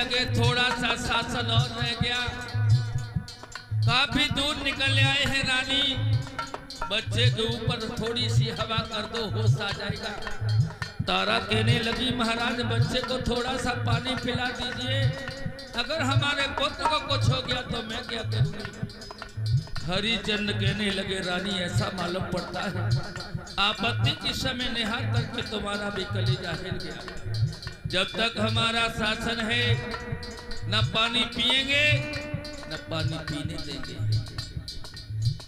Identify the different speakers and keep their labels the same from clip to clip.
Speaker 1: लगे थोड़ा सा शासन और रह गया। काफी दूर निकल आए हैं रानी, बच्चे के ऊपर थोड़ी सी हवा कर दो होश आ जाएगा। तारा कहने लगी महाराज बच्चे को थोड़ा सा पानी पिला दीजिए, अगर हमारे पुत्र को कुछ हो गया तो मैं क्या करूंगी। हरिचंद कहने लगे रानी ऐसा मालूम पड़ता है आपत्ति के समय निहार करके तुम्हारा भी कलेजा हिल गया। जब तक हमारा शासन है न पानी पिएंगे न पानी पीने देंगे,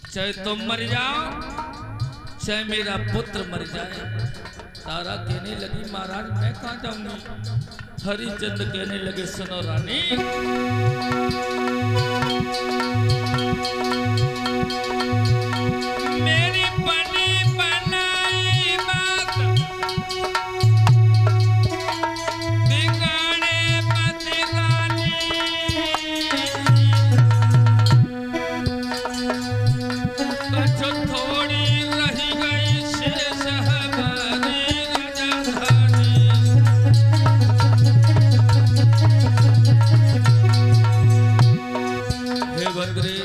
Speaker 1: चाहे तुम मर जाओ चाहे मेरा पुत्र मर जाए। तारा कहने लगी महाराज मैं कहाँ जाऊंगी। हरिचंद कहने लगे सुनो रानी, मेरी बनी बनाई बात बिगाड़े मत रानी, कुछ थोड़ी रही गई शेष हमारी राजधानी। हे बंदरे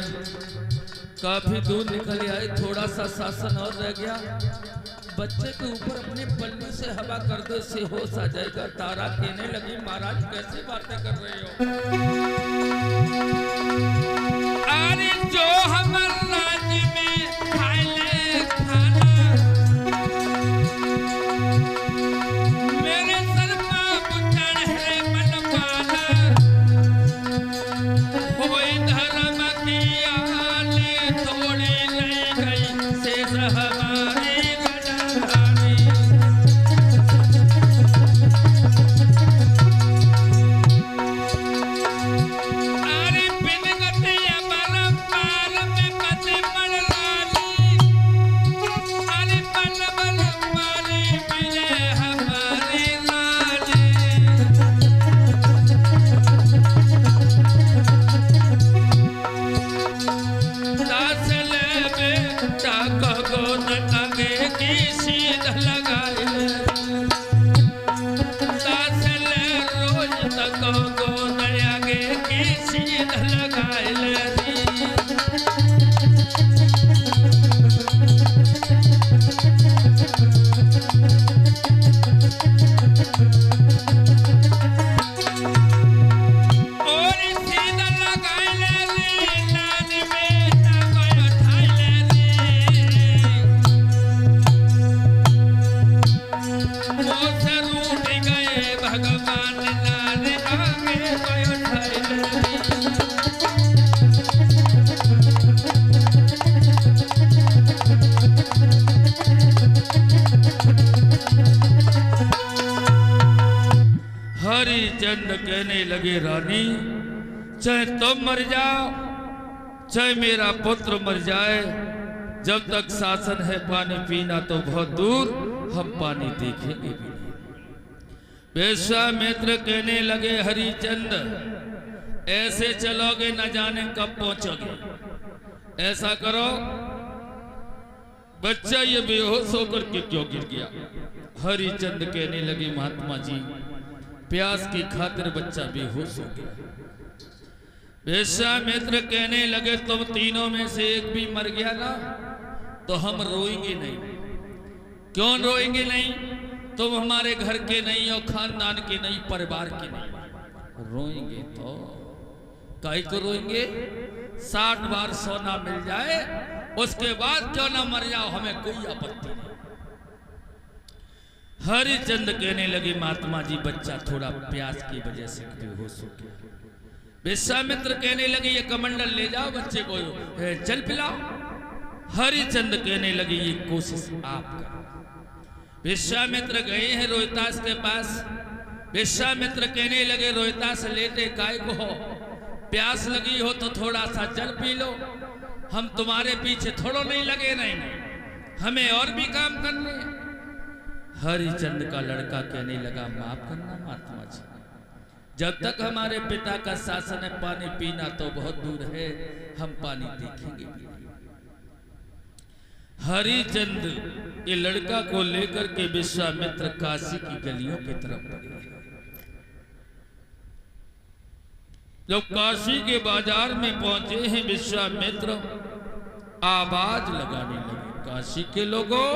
Speaker 1: काफी दूर निकल आए, थोड़ा सा शासन और रह गया। बच्चे के ऊपर अपने पल्लू से हवा कर दो, इससे होश आ जाएगा। तारा कहने लगी महाराज कैसी बातें कर रहे हो। अरे जो हमारे राज्य में खाए ले खाना, मेरे सर पर चढ़े मनमाना, कोई धर्म की आले थोड़ी रह गई शेष हमारी राजधानी। अरे बिन गते अमर पार में मत मर रानी, अरे बल बल मारी विजय हमारी रानी। दास ले बेटा को गोद आगे की सीध लगाए, दास ले रोज तक गोद आगे की सीध लगाए रे। और सीधा लगाए रे नान में कोई उठाए रे, मोह से रूठ गए भगवान नान आगे कोई उठाए रे। हरिचंद कहने लगे रानी चाहे तुम मर जाओ चाहे मेरा पुत्र मर जाए, जब तक शासन है पानी पीना तो बहुत दूर, हम पानी देखेंगे भी नहीं। विश्वामित्र कहने लगे हरिचंद ऐसे चलोगे न जाने कब पहुंचोगे। ऐसा करो बच्चा ये बेहोश होकर के क्यों गिर गया। हरिचंद कहने लगे महात्मा जी प्यास की खातिर बच्चा बेहोश हो गया। विश्वामित्र कहने लगे तुम तीनों में से एक भी मर गया ना तो हम रोएंगे नहीं। क्यों रोएंगे नहीं? तुम हमारे घर के नहीं और खानदान के नहीं, परिवार के नहीं। रोएंगे तो काहे को रोएंगे? 60 बार सोना मिल जाए उसके बाद क्यों ना मर जाओ, हमें कोई आपत्ति नहीं। हरिचंद कहने लगे महात्मा जी बच्चा थोड़ा प्यास की वजह से बेहोश हो गया। विश्वामित्र कहने लगे ये कमंडल ले जाओ बच्चे को जल पिलाओ। हरिचंद कहने लगे ये कोशिश आप करो। विश्वामित्र गए हैं रोहितास के पास। विश्वामित्र कहने लगे रोहितास लेटे काय को हो, प्यास लगी हो तो थोड़ा सा जल पी लो, हम तुम्हारे पीछे थोड़ो नहीं लगे रहेंगे, हमें और भी काम करने। हरिचंद का लड़का कहने लगा माफ करना महात्मा जी, जब तक हमारे पिता का शासन है पानी पीना तो बहुत दूर है, हम पानी देखेंगे भी नहीं। हरिचंद ये लड़का को लेकर के विश्वामित्र काशी की गलियों की तरफ बढ़े। जब काशी के बाजार में पहुंचे हैं विश्वामित्र, आवाज लगाने लगे, काशी के लोगों,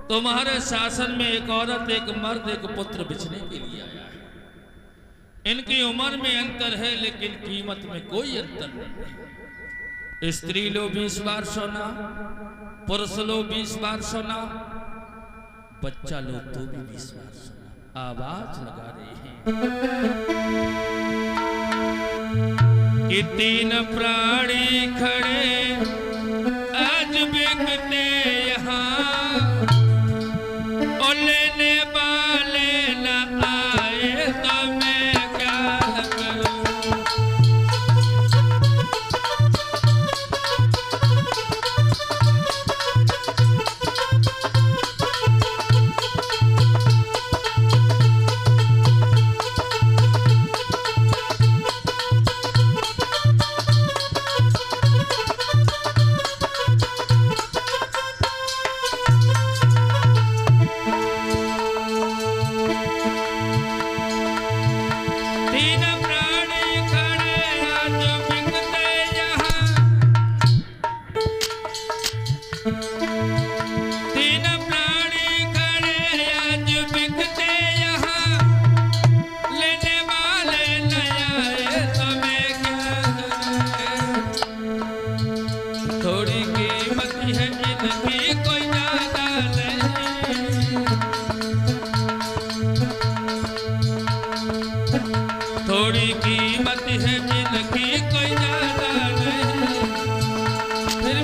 Speaker 1: तुम्हारे शासन में एक औरत, एक मर्द, एक पुत्र बिछने के लिए आया है। इनकी उम्र में अंतर है लेकिन कीमत में कोई अंतर नहीं। स्त्री लो 20 बार सोना, पुरुष लो 20 बार सोना, बच्चा लो तो भी 20 बार सोना। आवाज लगा रहे हैं कि 3 प्राणी खड़े आज बिकते यहाँ, और लेने वाले न आए तो मैं क्या करूं। थोड़ी कीमत है जिनकी कोई ज्यादा नहीं,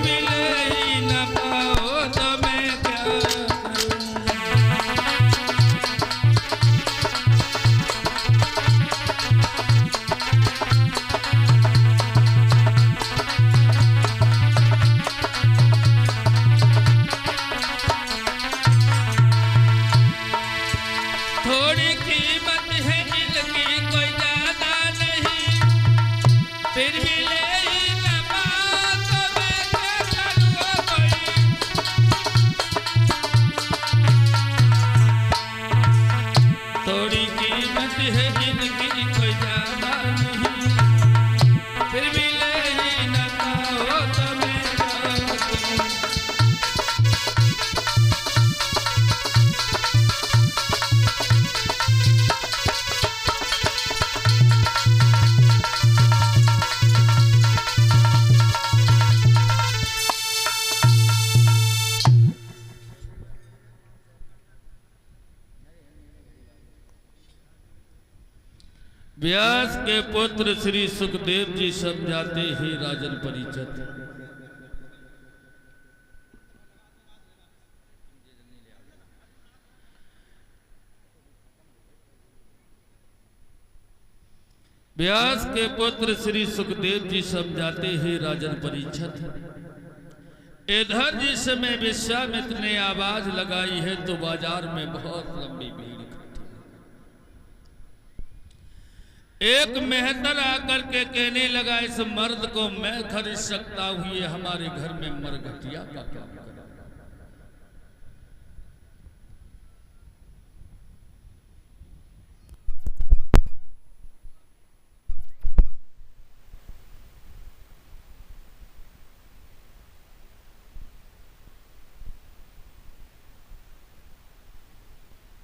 Speaker 1: फिर भी ले ही न पाओ तो मैं क्या करूं। थोड़ी कीमत है जिनकी कोई ज्यादा नहीं, फिर भी ले ही न पाओ तो मैं क्या करूं कोई। थोड़ी कीमत है जिनकी कोई ज्यादा नहीं, फिर भी ले ही न पाओ तो मैं क्या करूं। व्यास के पुत्र श्री सुखदेव जी समझाते ही राजन परिचत, व्यास के पुत्र श्री सुखदेव जी समझाते ही राजन परिचत, इधर जिस समय विश्वामित्र ने आवाज लगाई है तो बाजार में बहुत लंबी भीड़। एक मेहतर आकर के कहने लगा, इस मर्द को मैं खरीद सकता हूं, ये हमारे घर में मरघटिया का काम।